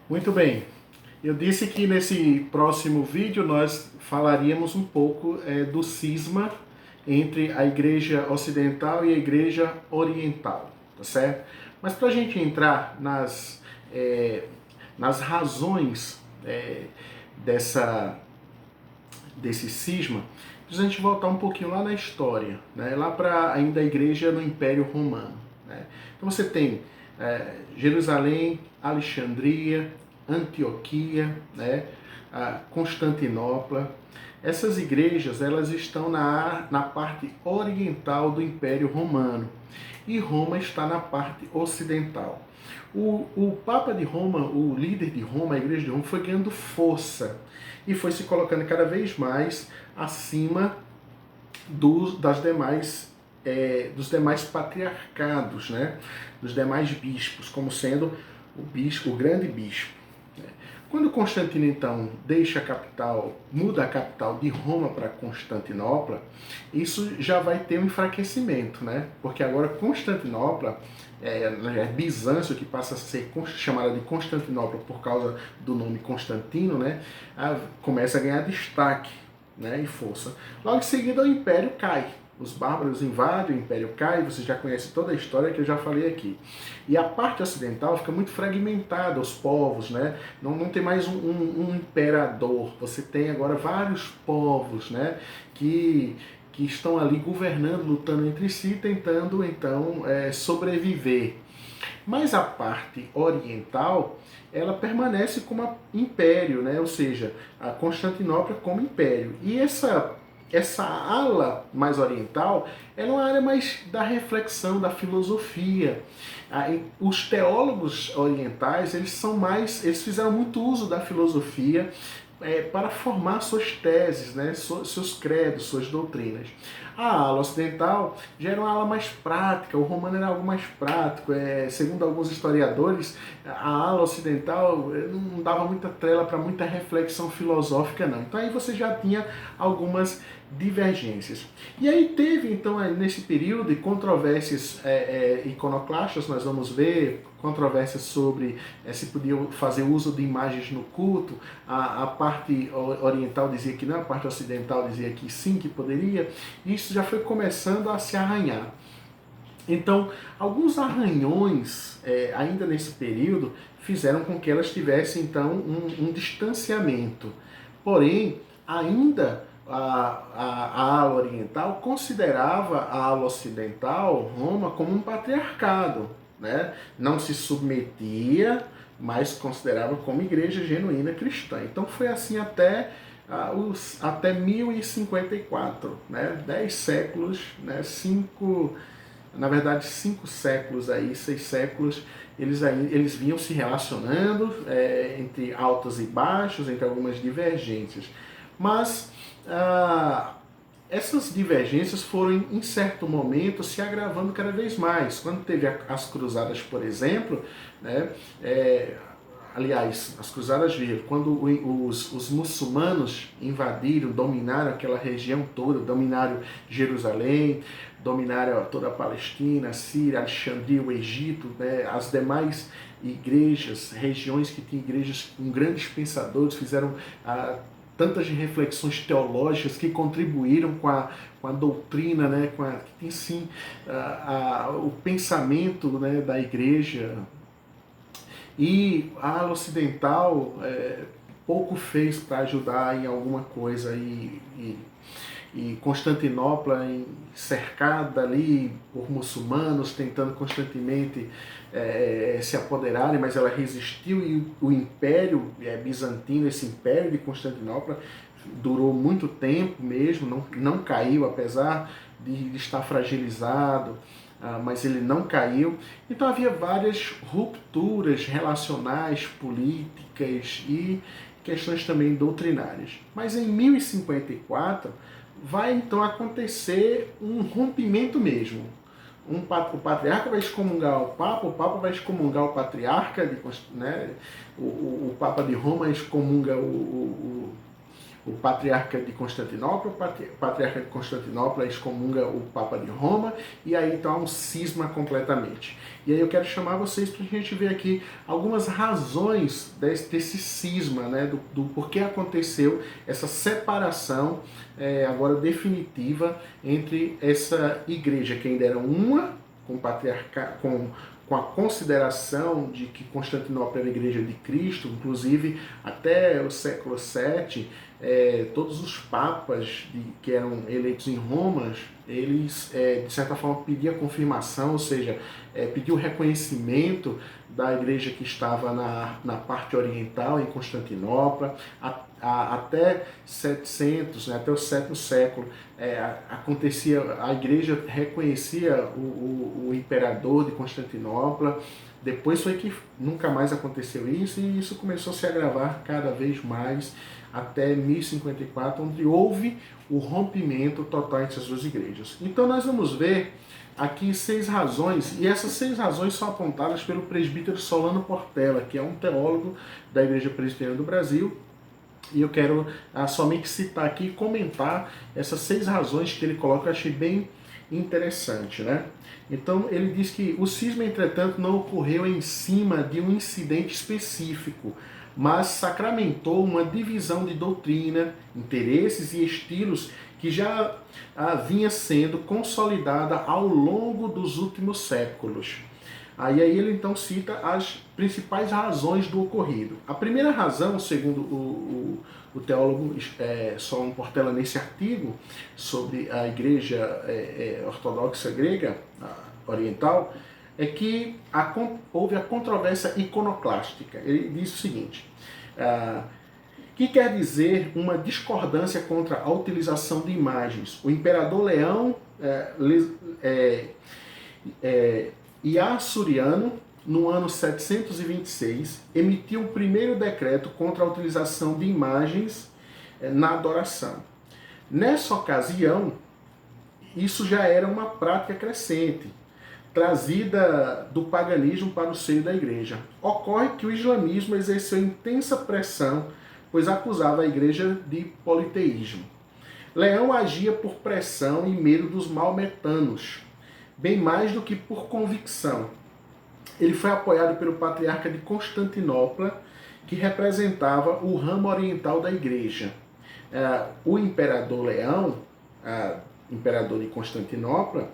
Muito bem. Eu disse que nesse próximo vídeo nós falaríamos um pouco do cisma entre a Igreja Ocidental e a Igreja Oriental, tá certo? Mas para a gente entrar nas razões dessa, desse cisma, precisa a gente voltar um pouquinho lá na história, né? Lá para ainda a Igreja no Império Romano. Né? Então você tem Jerusalém, Alexandria, Antioquia, né, Constantinopla. Essas igrejas elas estão na parte oriental do Império Romano e Roma está na parte ocidental. O Papa de Roma, o líder de Roma, a Igreja de Roma, foi ganhando força e foi se colocando cada vez mais acima dos demais patriarcados, né? Dos demais bispos, como sendo o grande bispo. Quando Constantino, então, deixa a capital, muda a capital de Roma para Constantinopla, isso já vai ter um enfraquecimento, né? Porque agora Constantinopla, Bizâncio, que passa a ser chamada de Constantinopla por causa do nome Constantino, né? Começa a ganhar destaque, né? E força. Logo em seguida, o Império cai. Os bárbaros invadem, o Império cai, você já conhece toda a história que eu já falei aqui. E a parte ocidental fica muito fragmentada, os povos, né? Não tem mais um imperador, você tem agora vários povos, né? Que estão ali governando, lutando entre si, tentando então sobreviver. Mas a parte oriental, ela permanece como império, né? Ou seja, a Constantinopla como império. E essa ala mais oriental é uma área mais da reflexão, da filosofia. Os teólogos orientais, eles fizeram muito uso da filosofia para formar suas teses, né, seus credos, suas doutrinas. A ala ocidental já era uma ala mais prática, o romano era algo mais prático. Segundo alguns historiadores, a ala ocidental não dava muita trela para muita reflexão filosófica, não. Então aí você já tinha algumas divergências. E aí teve, então, nesse período, controvérsias iconoclastas, nós vamos ver controvérsias sobre se podia fazer uso de imagens no culto. A parte oriental dizia que não, a parte ocidental dizia que sim, que poderia. E isso já foi começando a se arranhar. Então, alguns arranhões, ainda nesse período, fizeram com que elas tivessem, então, um distanciamento. Porém, ainda a ala oriental considerava a ala ocidental, Roma, como um patriarcado. Né? Não se submetia, mas considerava como igreja genuína cristã. Então foi assim até 1054, né? 10 séculos, né? 5 séculos aí, 6 séculos, eles vinham se relacionando entre altos e baixos, entre algumas divergências. Mas essas divergências foram, em certo momento, se agravando cada vez mais. Quando teve as cruzadas, por exemplo, né, aliás, as cruzadas vieram quando os muçulmanos invadiram, dominaram aquela região toda, dominaram Jerusalém, dominaram toda a Palestina, a Síria, Alexandria, o Egito, né, as demais igrejas, regiões que tinham igrejas com grandes pensadores, fizeram tantas reflexões teológicas que contribuíram com a doutrina, né, que sim, o pensamento, né, da igreja. E a ala ocidental pouco fez para ajudar em alguma coisa. E Constantinopla cercada ali por muçulmanos, tentando constantemente se apoderarem, mas ela resistiu e o Império Bizantino, esse Império de Constantinopla, durou muito tempo mesmo, não caiu, apesar de estar fragilizado, mas ele não caiu. Então havia várias rupturas relacionais, políticas e questões também doutrinárias. Mas em 1054 vai então acontecer um rompimento mesmo. O patriarca vai excomungar o Papa vai excomungar o patriarca, né? O Papa de Roma excomunga o o patriarca de Constantinopla, o patriarca de Constantinopla excomunga o Papa de Roma, e aí então há um cisma completamente. E aí eu quero chamar vocês para a gente ver aqui algumas razões desse cisma, né, do porquê aconteceu essa separação agora definitiva entre essa igreja que ainda era uma, com patriarca, com a consideração de que Constantinopla era a igreja de Cristo, inclusive até o século VII, todos os papas que eram eleitos em Roma, eles de certa forma pediam a confirmação, ou seja, pediam o reconhecimento da igreja que estava na parte oriental, em Constantinopla. Até 700, né, até o sétimo século, acontecia, a igreja reconhecia o imperador de Constantinopla. Depois foi que nunca mais aconteceu isso, e isso começou a se agravar cada vez mais até 1054, onde houve o rompimento total entre as duas igrejas. Então nós vamos ver aqui 6 razões, e essas 6 razões são apontadas pelo presbítero Solano Portela, que é um teólogo da Igreja Presbiteriana do Brasil, e eu quero somente citar aqui e comentar essas 6 razões que ele coloca, eu achei bem interessante, né? Então ele diz que o cisma, entretanto, não ocorreu em cima de um incidente específico, mas sacramentou uma divisão de doutrina, interesses e estilos que já vinha sendo consolidada ao longo dos últimos séculos. Aí ele então cita as principais razões do ocorrido. A primeira razão, segundo o teólogo Solano Portela nesse artigo sobre a igreja ortodoxa grega oriental, é que houve a controvérsia iconoclástica. Ele diz o seguinte, que quer dizer uma discordância contra a utilização de imagens. O imperador Leão Iassuriano, no ano 726, emitiu o primeiro decreto contra a utilização de imagens na adoração. Nessa ocasião, isso já era uma prática crescente, trazida do paganismo para o seio da igreja. Ocorre que o islamismo exerceu intensa pressão, pois acusava a igreja de politeísmo. Leão agia por pressão e medo dos maometanos, bem mais do que por convicção. Ele foi apoiado pelo patriarca de Constantinopla, que representava o ramo oriental da igreja. O imperador Leão, imperador de Constantinopla,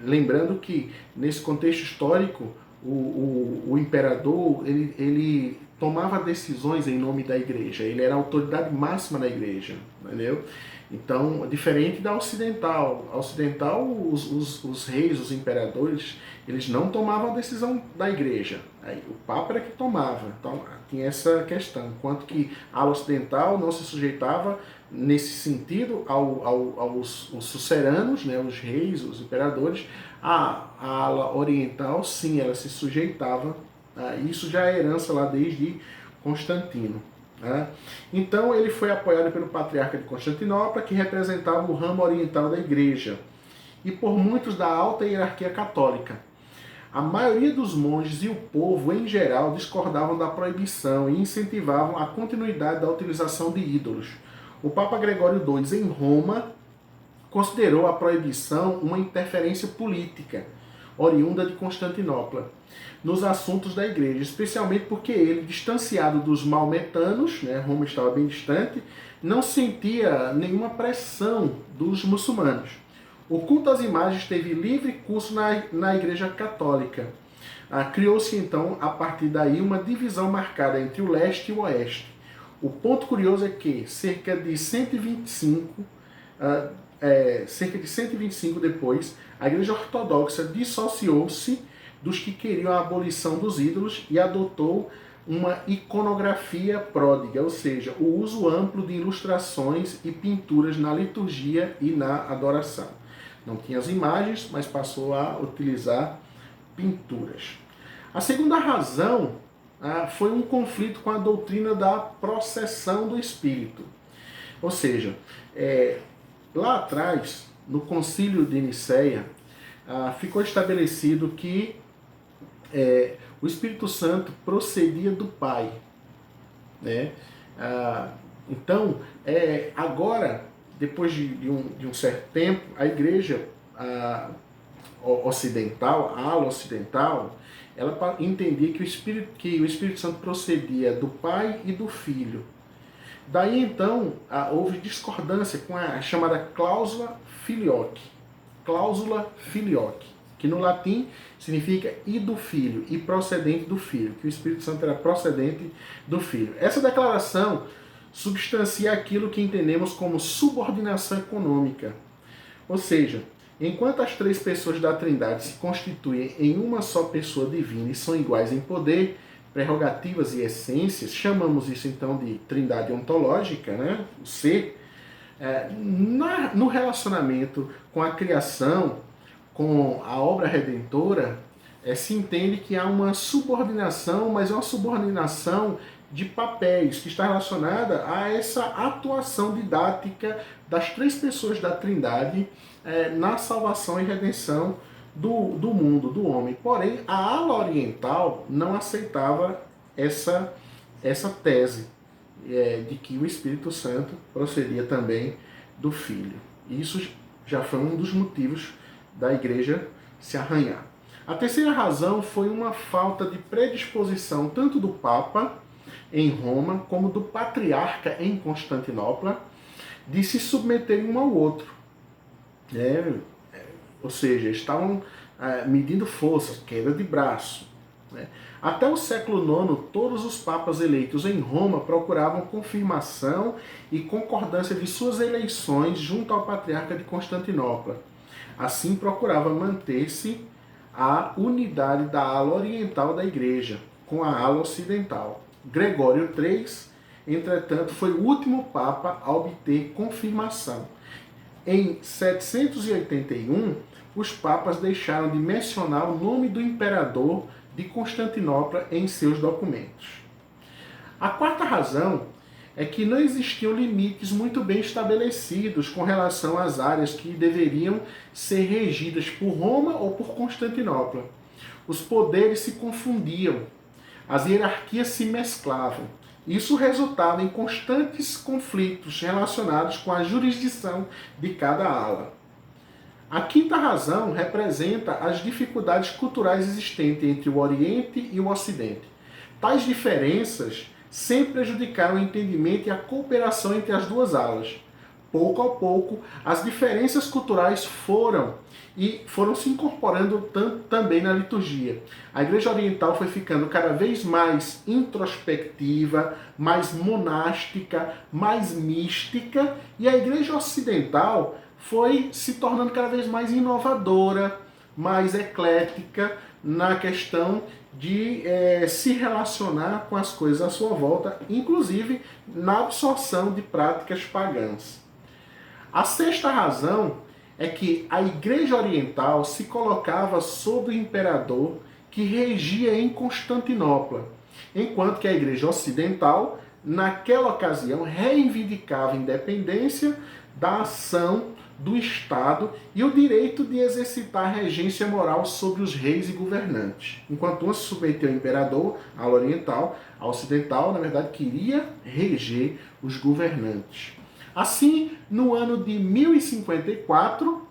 lembrando que nesse contexto histórico o imperador ele tomava decisões em nome da igreja, ele era a autoridade máxima da igreja, entendeu? Então, diferente da ocidental. A ocidental, os reis, os imperadores, eles não tomavam a decisão da igreja. Aí, o Papa era que tomava. Então, tinha essa questão. Enquanto que a ala ocidental não se sujeitava, nesse sentido, aos suceranos, né, os reis, os imperadores. A ala oriental, sim, ela se sujeitava. Isso já é herança lá desde Constantino. Então ele foi apoiado pelo patriarca de Constantinopla, que representava o ramo oriental da igreja, e por muitos da alta hierarquia católica. A maioria dos monges e o povo em geral discordavam da proibição e incentivavam a continuidade da utilização de ídolos. O Papa Gregório II, em Roma, considerou a proibição uma interferência política oriunda de Constantinopla nos assuntos da igreja, especialmente porque ele, distanciado dos maometanos, né, Roma estava bem distante, não sentia nenhuma pressão dos muçulmanos. O culto às imagens teve livre curso na igreja católica. Criou-se então, a partir daí, uma divisão marcada entre o leste e o oeste. O ponto curioso é que cerca de 125 depois, a igreja ortodoxa dissociou-se dos que queriam a abolição dos ídolos e adotou uma iconografia pródiga, ou seja, o uso amplo de ilustrações e pinturas na liturgia e na adoração. Não tinha as imagens, mas passou a utilizar pinturas. A segunda razão foi um conflito com a doutrina da processão do Espírito. Ou seja, lá atrás, no Concílio de Nicéia, ficou estabelecido que o Espírito Santo procedia do Pai, né? Então, agora, depois de um certo tempo, a igreja ocidental, a ala ocidental, ela entendia que o Espírito Santo procedia do Pai e do Filho. Daí então houve discordância com a chamada cláusula filioque. Cláusula filioque, que no latim significa e do Filho, e procedente do Filho, que o Espírito Santo era procedente do Filho. Essa declaração substancia aquilo que entendemos como subordinação econômica. Ou seja, enquanto as três pessoas da Trindade se constituem em uma só pessoa divina e são iguais em poder, prerrogativas e essências, chamamos isso então de trindade ontológica, né? O ser, no relacionamento com a criação, com a obra redentora, se entende que há uma subordinação, mas é uma subordinação de papéis, que está relacionada a essa atuação didática das três pessoas da Trindade na salvação e redenção do mundo, do homem. Porém, a ala oriental não aceitava essa tese de que o Espírito Santo procedia também do Filho. Isso já foi um dos motivos da igreja se arranhar. A terceira razão foi uma falta de predisposição tanto do Papa em Roma como do patriarca em Constantinopla de se submeterem um ao outro. Ou seja, estavam medindo forças, queda de braço. Até o século IX, todos os papas eleitos em Roma procuravam confirmação e concordância de suas eleições junto ao patriarca de Constantinopla. Assim, procurava manter-se a unidade da ala oriental da igreja com a ala ocidental. Gregório III, entretanto, foi o último papa a obter confirmação. Em 781, os papas deixaram de mencionar o nome do imperador de Constantinopla em seus documentos. A quarta razão é que não existiam limites muito bem estabelecidos com relação às áreas que deveriam ser regidas por Roma ou por Constantinopla. Os poderes se confundiam, as hierarquias se mesclavam. Isso resultava em constantes conflitos relacionados com a jurisdição de cada ala. A quinta razão representa as dificuldades culturais existentes entre o Oriente e o Ocidente. Tais diferenças sempre prejudicaram o entendimento e a cooperação entre as duas alas. Pouco a pouco, as diferenças culturais foram se incorporando também na liturgia. A Igreja Oriental foi ficando cada vez mais introspectiva, mais monástica, mais mística, e a Igreja Ocidental foi se tornando cada vez mais inovadora, mais eclética na questão de se relacionar com as coisas à sua volta, inclusive na absorção de práticas pagãs. A sexta razão é que a Igreja Oriental se colocava sob o imperador que regia em Constantinopla, enquanto que a Igreja Ocidental, naquela ocasião, reivindicava a independência da ação do Estado e o direito de exercitar a regência moral sobre os reis e governantes. Enquanto uma se submeteu ao imperador, a ala oriental, a ocidental, na verdade, queria reger os governantes. Assim, no ano de 1054,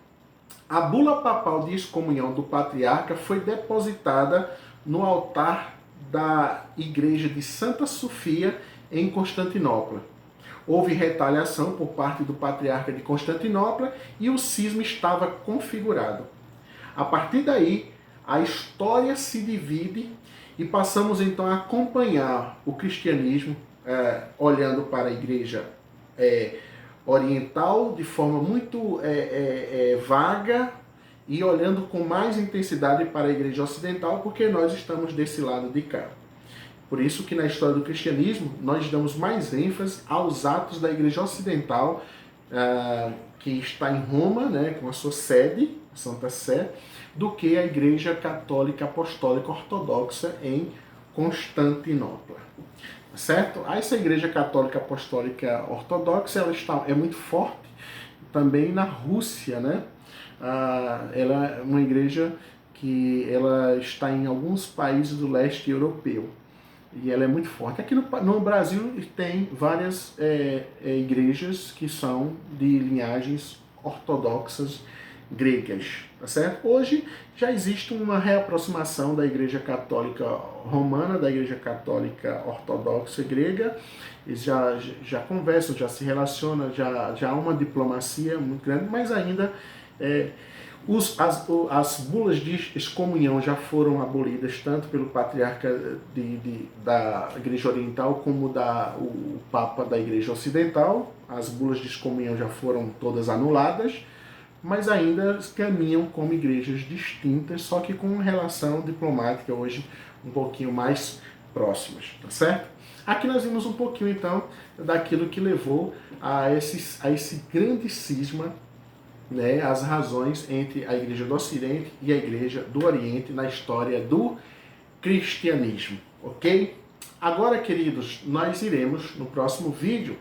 a bula papal de excomunhão do patriarca foi depositada no altar da igreja de Santa Sofia, em Constantinopla. Houve retaliação por parte do patriarca de Constantinopla e o cisma estava configurado. A partir daí, a história se divide e passamos então a acompanhar o cristianismo olhando para a igreja oriental de forma muito vaga e olhando com mais intensidade para a igreja ocidental, porque nós estamos desse lado de cá. Por isso que na história do cristianismo nós damos mais ênfase aos atos da igreja ocidental, que está em Roma, né, com a sua sede, a Santa Sé, do que a igreja católica apostólica ortodoxa em Constantinopla. Certo? Essa igreja católica apostólica ortodoxa é muito forte também na Rússia, né? Ela é uma igreja que ela está em alguns países do leste europeu. e ela é muito forte. Aqui no Brasil tem várias igrejas que são de linhagens ortodoxas gregas, tá certo? Hoje já existe uma reaproximação da Igreja Católica Romana, da Igreja Católica Ortodoxa Grega. Eles já conversam, já se relacionam, já há uma diplomacia muito grande, mas ainda as bulas de excomunhão já foram abolidas tanto pelo patriarca da Igreja Oriental como o Papa da Igreja Ocidental. As bulas de excomunhão já foram todas anuladas, mas ainda caminham como igrejas distintas, só que com relação diplomática hoje um pouquinho mais próximas, tá certo? Aqui nós vimos um pouquinho então daquilo que levou a esse grande cisma, né, as razões entre a Igreja do Ocidente e a Igreja do Oriente na história do cristianismo, ok? Agora, queridos, nós iremos no próximo vídeo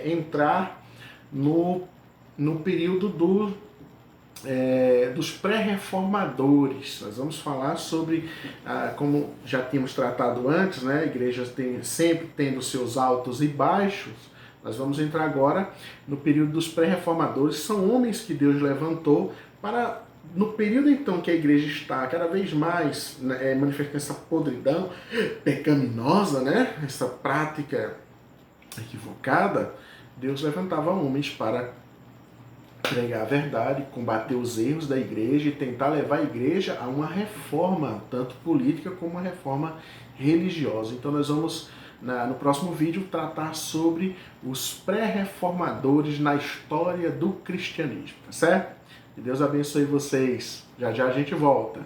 entrar no período dos pré-reformadores. Nós vamos falar sobre, como já tínhamos tratado antes, né, a igreja sempre tendo seus altos e baixos. Nós vamos entrar agora no período dos pré-reformadores. São homens que Deus levantou para, no período então que a igreja está cada vez mais manifestando essa podridão pecaminosa, né, essa prática equivocada, Deus levantava homens para pregar a verdade, combater os erros da igreja e tentar levar a igreja a uma reforma, tanto política como uma reforma religiosa. Então nós vamos, no próximo vídeo, tratar sobre os pré-reformadores na história do cristianismo, tá certo? Que Deus abençoe vocês. Já já a gente volta.